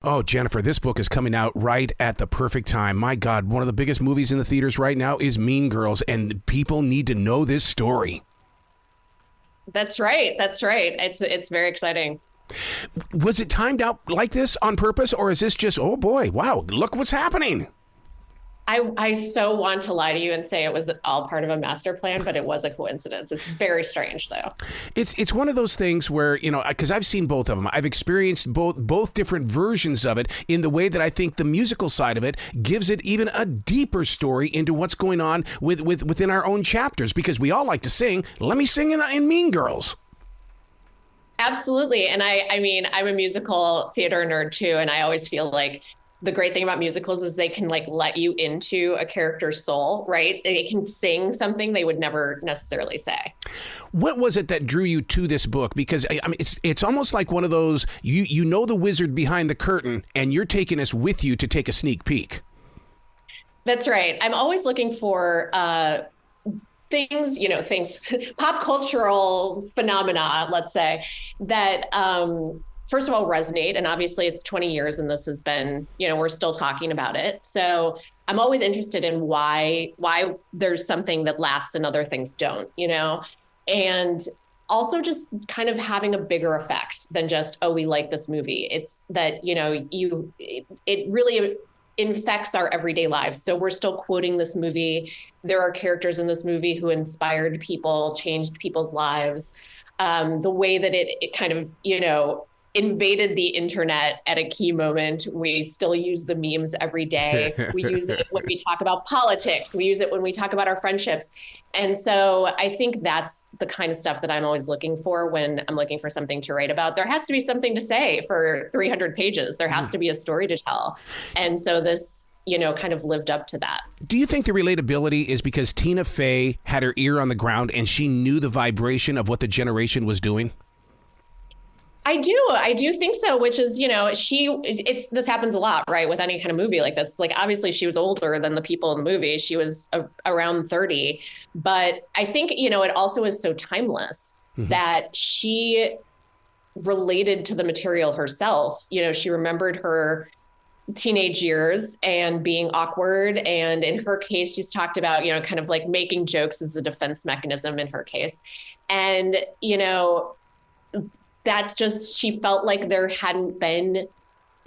Oh, Jennifer, this book is coming out right at the perfect time. My God, one of the biggest movies in the theaters right now is Mean Girls, and people need to know this story. That's right. That's right. It's very exciting. Was it timed out like this on purpose, or is this just, oh boy, wow, look what's happening? I so want to lie to you and say it was all part of a master plan, but it was a coincidence. It's very strange, though. It's one of those things where, you know, because I've seen both of them. I've experienced both different versions of it in the way that I think the musical side of it gives it even a deeper story into what's going on within our own chapters, because we all like to sing. Let me sing in Mean Girls. Absolutely. And I mean, I'm a musical theater nerd, too, and I always feel like the great thing about musicals is they can like let you into a character's soul, right? They can sing something they would never necessarily say. What was it that drew you to this book? Because I mean, it's almost like one of those, you know the wizard behind the curtain, and you're taking us with you to take a sneak peek. That's right. I'm always looking for things, pop cultural phenomena, let's say, that first of all, resonate. And obviously it's 20 years and this has been, we're still talking about it. So I'm always interested in why there's something that lasts and other things don't, and also just kind of having a bigger effect than just, oh, we like this movie. It's that, it really infects our everyday lives. So we're still quoting this movie. There are characters in this movie who inspired people, changed people's lives. The way that it kind of, invaded the internet at a key moment. We still use the memes every day. We use it when we talk about politics. We use it when we talk about our friendships. And so I think that's the kind of stuff that I'm always looking for when I'm looking for something to write about. There has to be something to say for 300 pages. There has to be a story to tell. And so this, kind of lived up to that. Do you think the relatability is because Tina Fey had her ear on the ground and she knew the vibration of what the generation was doing? I do think so, which is, this happens a lot, right? With any kind of movie like this. Like, obviously she was older than the people in the movie. She was around 30, but I think, it also is so timeless that she related to the material herself. She remembered her teenage years and being awkward. And in her case, she's talked about, kind of like making jokes as a defense mechanism in her case. And, that's just, she felt like there hadn't been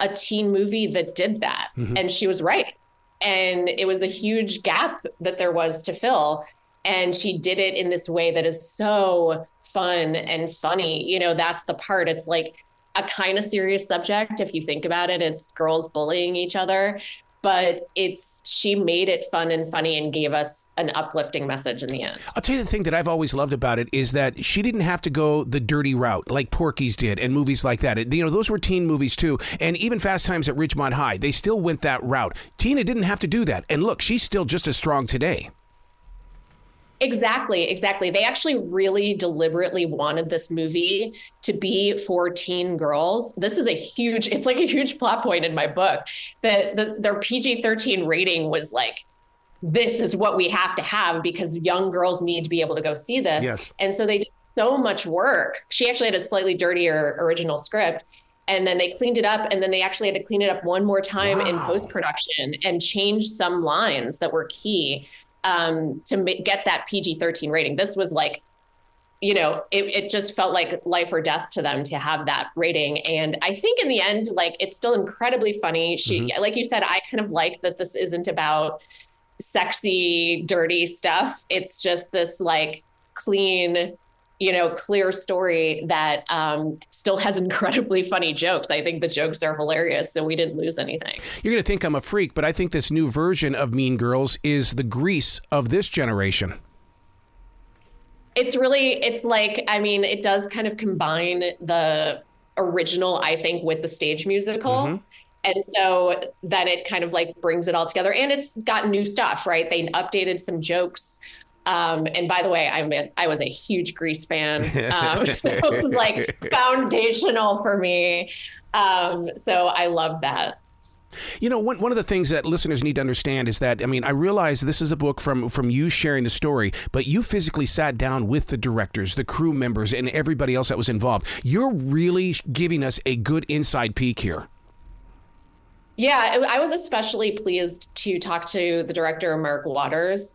a teen movie that did that. And she was right. And it was a huge gap that there was to fill. And she did it in this way that is so fun and funny. That's the part. It's like a kind of serious subject. If you think about it, it's girls bullying each other. But she made it fun and funny and gave us an uplifting message in the end. I'll tell you the thing that I've always loved about it is that she didn't have to go the dirty route like Porky's did and movies like that. Those were teen movies too. And even Fast Times at Ridgemont High, they still went that route. Tina didn't have to do that. And look, she's still just as strong today. Exactly. They actually really deliberately wanted this movie to be for teen girls. This is it's like a huge plot point in my book that their PG-13 rating was like, this is what we have to have because young girls need to be able to go see this. Yes. And so they did so much work. She actually had a slightly dirtier original script. And then they cleaned it up, and then they actually had to clean it up one more time in post-production and change some lines that were key. To get that PG-13 rating. This was like, it just felt like life or death to them to have that rating. And I think in the end, like, it's still incredibly funny. Like you said, I kind of like that this isn't about sexy, dirty stuff. It's just this like clean, clear story that still has incredibly funny jokes. I think the jokes are hilarious, so we didn't lose anything. You're going to think I'm a freak, but I think this new version of Mean Girls is the Grease of this generation. It does kind of combine the original, I think, with the stage musical. And so then it kind of like brings it all together, and it's got new stuff, right? They updated some jokes. And by the way, I was a huge Grease fan. It was like foundational for me. So I love that. One of the things that listeners need to understand is that, I realize this is a book from you sharing the story, but you physically sat down with the directors, the crew members, and everybody else that was involved. You're really giving us a good inside peek here. Yeah, I was especially pleased to talk to the director, Mark Waters.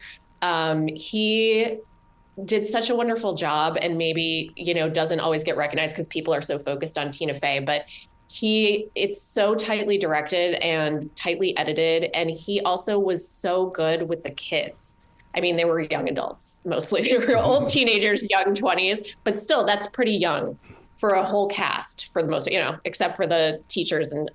He did such a wonderful job and maybe, doesn't always get recognized because people are so focused on Tina Fey, but it's so tightly directed and tightly edited. And he also was so good with the kids. I mean, they were young adults, mostly. They were old teenagers, young 20s, but still, that's pretty young for a whole cast for the most, except for the teachers and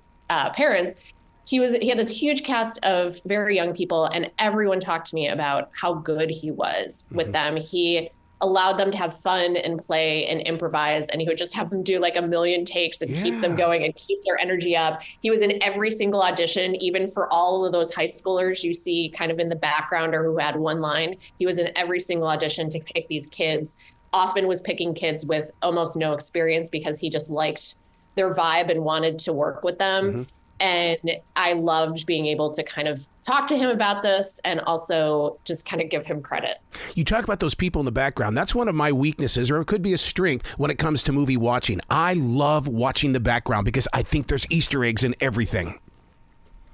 parents. He had this huge cast of very young people, and everyone talked to me about how good he was with them. He allowed them to have fun and play and improvise, and he would just have them do like a million takes and keep them going and keep their energy up. He was in every single audition, even for all of those high schoolers you see kind of in the background or who had one line. He was in every single audition to pick these kids. Often was picking kids with almost no experience because he just liked their vibe and wanted to work with them. And I loved being able to kind of talk to him about this and also just kind of give him credit. You talk about those people in the background. That's one of my weaknesses, or it could be a strength when it comes to movie watching. I love watching the background because I think there's Easter eggs in everything.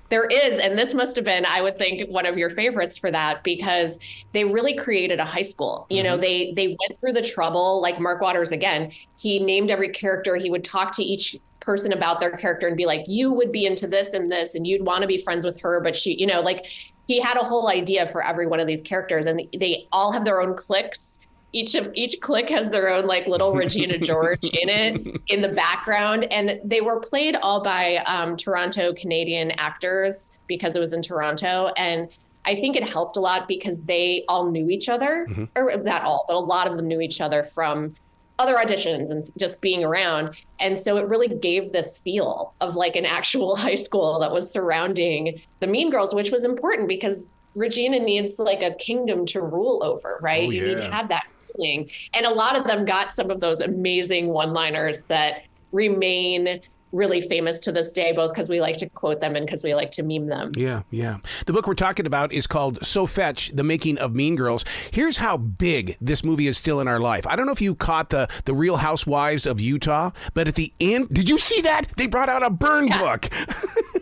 There is, and this must have been, I would think, one of your favorites for that because they really created a high school. They went through the trouble, like Mark Waters, again, he named every character. He would talk to each person about their character and be like, you would be into this and this, and you'd want to be friends with her. But she, like he had a whole idea for every one of these characters, and they all have their own cliques. Each clique has their own like little Regina George in it in the background. And they were played all by Toronto Canadian actors because it was in Toronto. And I think it helped a lot because they all knew each other, or not all, but a lot of them knew each other from other auditions and just being around. And so it really gave this feel of like an actual high school that was surrounding the Mean Girls, which was important because Regina needs like a kingdom to rule over, right? You need to have that feeling. And a lot of them got some of those amazing one-liners that remain really famous to this day, both because we like to quote them and because we like to meme them. Yeah. The book we're talking about is called So Fetch, The Making of Mean Girls. Here's how big this movie is still in our life. I don't know if you caught the Real Housewives of Utah, but at the end, did you see that? They brought out a burn book.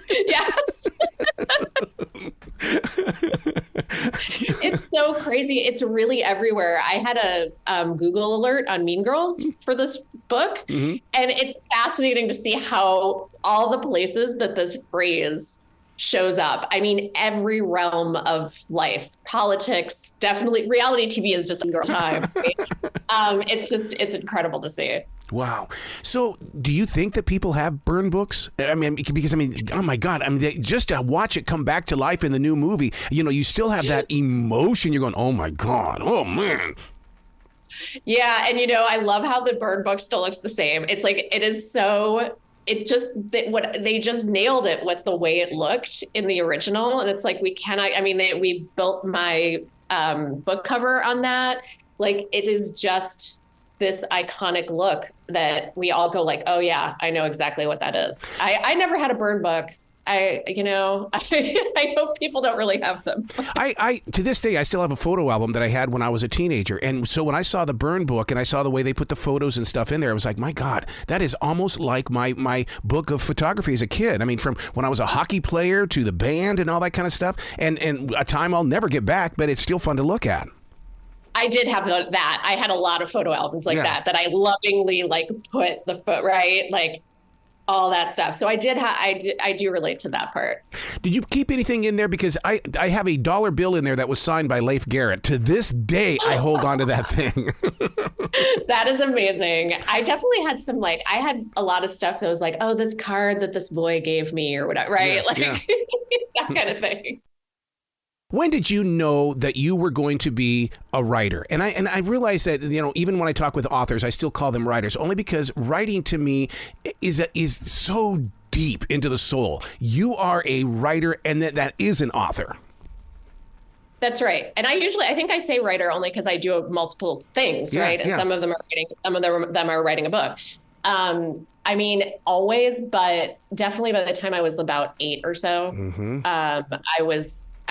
Yes. It's so crazy. It's really everywhere. I had a Google alert on Mean Girls for this book, and it's fascinating to see how all the places that this phrase shows up. I mean, every realm of life, politics, definitely reality TV is just girl time. It's incredible to see. Wow. So do you think that people have burn books? I mean, because oh my God, just to watch it come back to life in the new movie, you still have that emotion. You're going, oh my God, oh man. Yeah. And, I love how the burn book still looks the same. It's like, they just nailed it with the way it looked in the original. And it's like, we built my book cover on that. Like, it is just this iconic look that we all go like, oh yeah, I know exactly what that is. I never had a burn book. I hope people don't really have them. I to this day, I still have a photo album that I had when I was a teenager. And so when I saw the burn book and I saw the way they put the photos and stuff in there, I was like, my God, that is almost like my book of photography as a kid. I mean, from when I was a hockey player to the band and all that kind of stuff, and a time I'll never get back, but it's still fun to look at. I did have that. I had a lot of photo albums like that I lovingly like put the foot right, like all that stuff. So I do relate to that part. Did you keep anything in there? Because I have a dollar bill in there that was signed by Leif Garrett. To this day, I hold on to that thing. That is amazing. I definitely had I had a lot of stuff that was like, oh, this card that this boy gave me or whatever, right? That kind of thing. When did you know that you were going to be a writer? And I realize that, even when I talk with authors, I still call them writers, only because writing to me is so deep into the soul. You are a writer, and that is an author. That's right. And I think I say writer only because I do multiple things, right? And some of them are writing a book. I mean, always, but definitely by the time I was about 8 or so,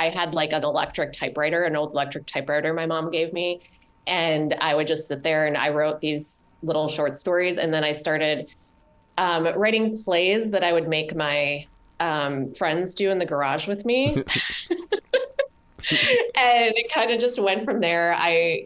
I had like an old electric typewriter my mom gave me. And I would just sit there and I wrote these little short stories. And then I started writing plays that I would make my friends do in the garage with me. And it kind of just went from there. I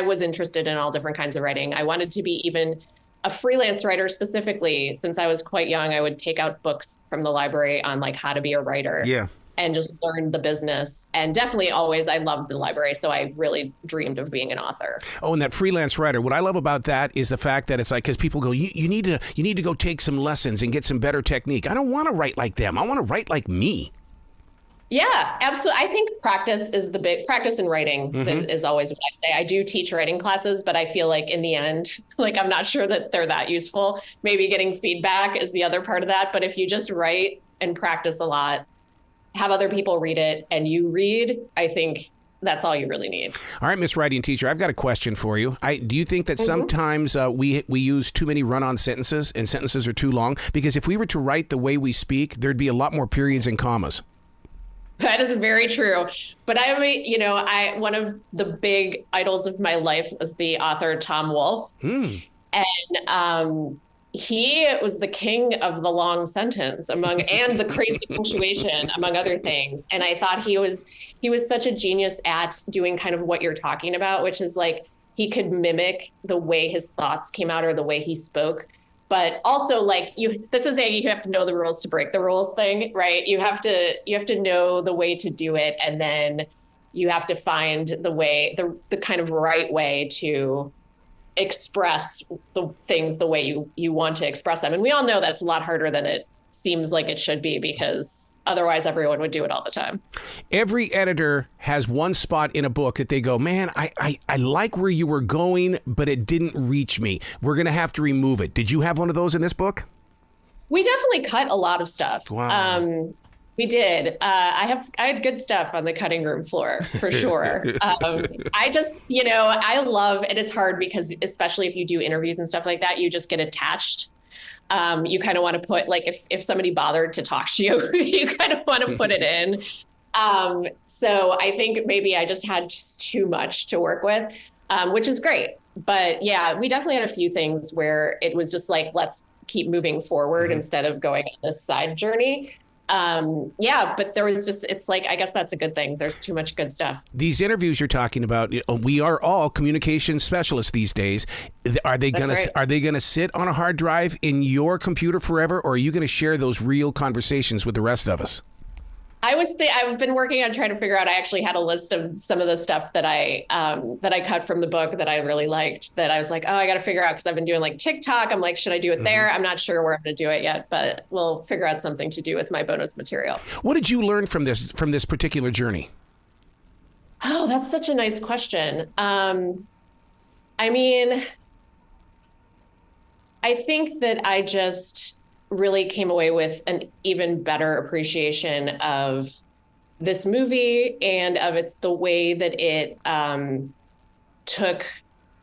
was interested in all different kinds of writing. I wanted to be even a freelance writer specifically. Since I was quite young, I would take out books from the library on like how to be a writer. Yeah. And just learn the business. And definitely always, I loved the library. So I really dreamed of being an author. Oh, and that freelance writer, what I love about that is the fact that it's like, because people go, you need to go take some lessons and get some better technique. I don't want to write like them. I want to write like me. Yeah, absolutely. I think practice in writing is always what I say. I do teach writing classes, but I feel like in the end, like I'm not sure that they're that useful. Maybe getting feedback is the other part of that. But if you just write and practice a lot, have other people read it, and you read, I think that's all you really need. All right, Miss Writing Teacher, I've got a question for you. Do you think that sometimes we use too many run-on sentences and sentences are too long? Because if we were to write the way we speak, there'd be a lot more periods and commas. That is very true. But one of the big idols of my life was the author Tom Wolfe. And he was the king of the long sentence and the crazy punctuation, among other things. And I thought he was such a genius at doing kind of what you're talking about, which is like he could mimic the way his thoughts came out or the way he spoke. But also, like, this is you have to know the rules to break the rules thing, right? You have to know the way to do it, and then you have to find the kind of right way to express the things the way you want to express them. And we all know that's a lot harder than it seems like it should be, because otherwise everyone would do it all the time. Every editor has one spot in a book that they go, man, I like where you were going, but it didn't reach me. We're going to have to remove it. Did you have one of those in this book? We definitely cut a lot of stuff. Wow. We did. I had good stuff on the cutting room floor for sure. I love, and it's hard because especially if you do interviews and stuff like that, you just get attached. You kind of want to put, like, if somebody bothered to talk to you, you kind of want to put it in. So I think maybe I just had too much to work with, which is great. But yeah, we definitely had a few things where it was just like, let's keep moving forward instead of going on this side journey. But there was it's like, I guess that's a good thing. There's too much good stuff. These interviews you're talking about, we are all communication specialists these days. Are they going to sit on a hard drive in your computer forever, or are you going to share those real conversations with the rest of us? I've been working on trying to figure out. I actually had a list of some of the stuff that I cut from the book that I really liked, that I was like, oh, I got to figure out, because I've been doing like TikTok. I'm like, should I do it there? I'm not sure where I'm going to do it yet, but we'll figure out something to do with my bonus material. What did you learn from this particular journey? Oh, that's such a nice question. I mean, I think that I just really came away with an even better appreciation of this movie and of the way that it took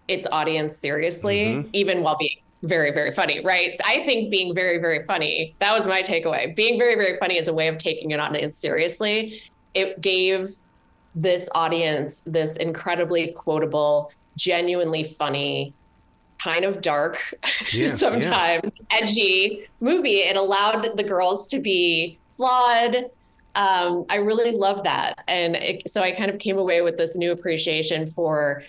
its audience seriously, even while being very, very funny, right? I think being very, very funny, that was my takeaway. Being very, very funny is a way of taking an audience seriously. It gave this audience this incredibly quotable, genuinely funny, kind of dark, sometimes edgy movie. It allowed the girls to be flawed. I really love that. And so I kind of came away with this new appreciation for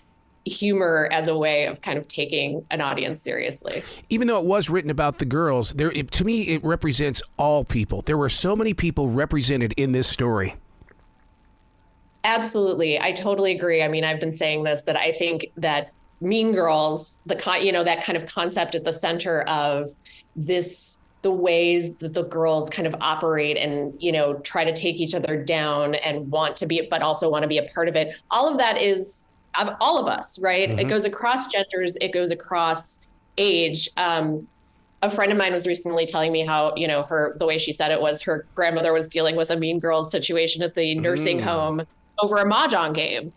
humor as a way of kind of taking an audience seriously. Even though it was written about the girls, to me, it represents all people. There were so many people represented in this story. Absolutely. I totally agree. I mean, I've been saying this, that I think that Mean Girls, that kind of concept at the center of this, the ways that the girls kind of operate and, try to take each other down and want to be, but also want to be a part of it. All of that is of all of us, right? It goes across genders. It goes across age. A friend of mine was recently telling me how, the way she said it was her grandmother was dealing with a Mean Girls situation at the nursing home over a mahjong game.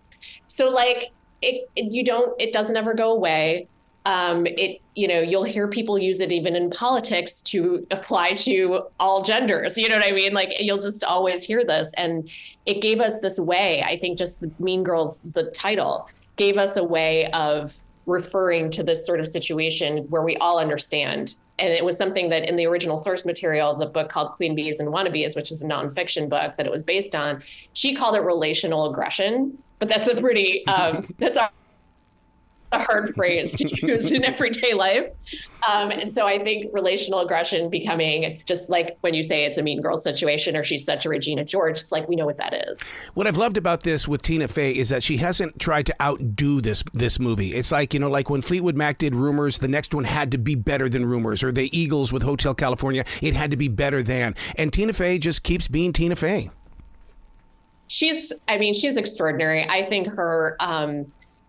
So like, it doesn't ever go away. You'll hear people use it even in politics to apply to all genders. You know what I mean? Like, you'll just always hear this. And it gave us this way, I think just the Mean Girls, the title, gave us a way of referring to this sort of situation where we all understand And it was something that in the original source material, the book called Queen Bees and Wannabes, which is a nonfiction book that it was based on, she called it relational aggression. But that's a pretty, that's a hard phrase to use in everyday life. And so I think relational aggression becoming just like when you say it's a Mean Girls situation or she's such a Regina George, it's like we know what that is. What I've loved about this with Tina Fey is that she hasn't tried to outdo this movie. It's like, you know, like when Fleetwood Mac did Rumors, the next one had to be better than Rumors, or the Eagles with Hotel California, it had to be better than. And Tina Fey just keeps being Tina Fey. She's extraordinary. I think her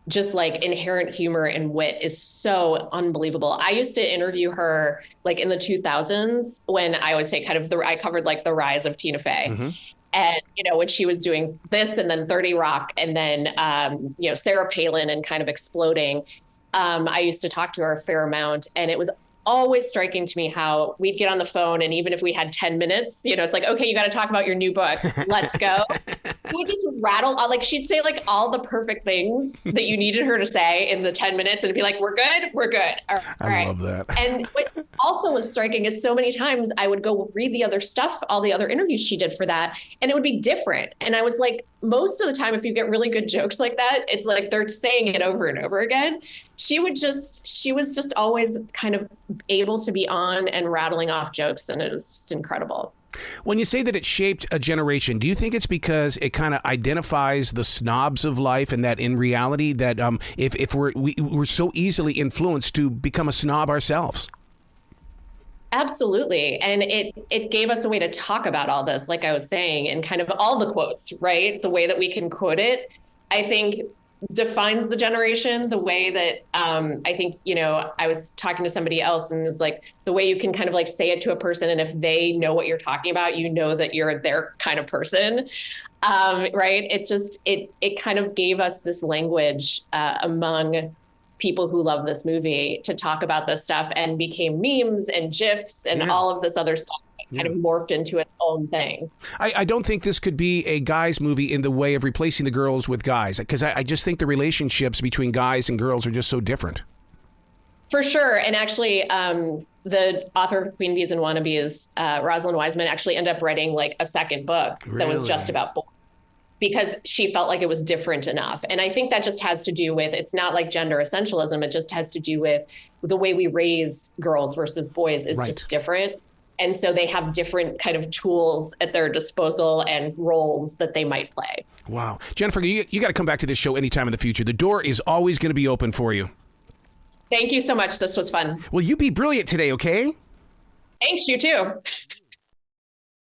just like inherent humor and wit is so unbelievable. I used to interview her like in the 2000s when I always say kind of I covered like the rise of Tina Fey. Mm-hmm. And, you know, when she was doing this and then 30 Rock and then, you know, Sarah Palin and kind of exploding, I used to talk to her a fair amount, and it was always striking to me how we'd get on the phone, and even if we had 10 minutes, you know, it's like, okay, you got to talk about your new book. Let's go. We just rattle on, like she'd say like all the perfect things that you needed her to say in the 10 minutes, and it'd be like, we're good. All right. I love that. And what also was striking is so many times I would go read the other stuff, all the other interviews she did for that, and it would be different. And I was like, most of the time, if you get really good jokes like that, it's like they're saying it over and over again. She was just always kind of able to be on and rattling off jokes, and it was just incredible. When you say that it shaped a generation, do you think it's because it kind of identifies the snobs of life, and that in reality that if we're so easily influenced to become a snob ourselves? Absolutely. And it gave us a way to talk about all this, like I was saying, and kind of all the quotes, right? The way that we can quote it, I think defines the generation. The way that I think, you know, I was talking to somebody else and it was like the way you can kind of like say it to a person, and if they know what you're talking about, you know that you're their kind of person. Right. It's just it kind of gave us this language among people who love this movie to talk about this stuff, and became memes and GIFs and all of this other stuff that kind of morphed into its own thing. I don't think this could be a guys movie in the way of replacing the girls with guys, because I just think the relationships between guys and girls are just so different. For sure. And actually, the author of Queen Bees and Wannabes, Rosalind Wiseman, actually ended up writing like a second book that was just about boys, because she felt like it was different enough. And I think that just has to do with, it's not like gender essentialism. It just has to do with the way we raise girls versus boys is just different. And so they have different kind of tools at their disposal and roles that they might play. Wow. Jennifer, you got to come back to this show anytime in the future. The door is always going to be open for you. Thank you so much. This was fun. Well, you be brilliant today, okay? Thanks, you too.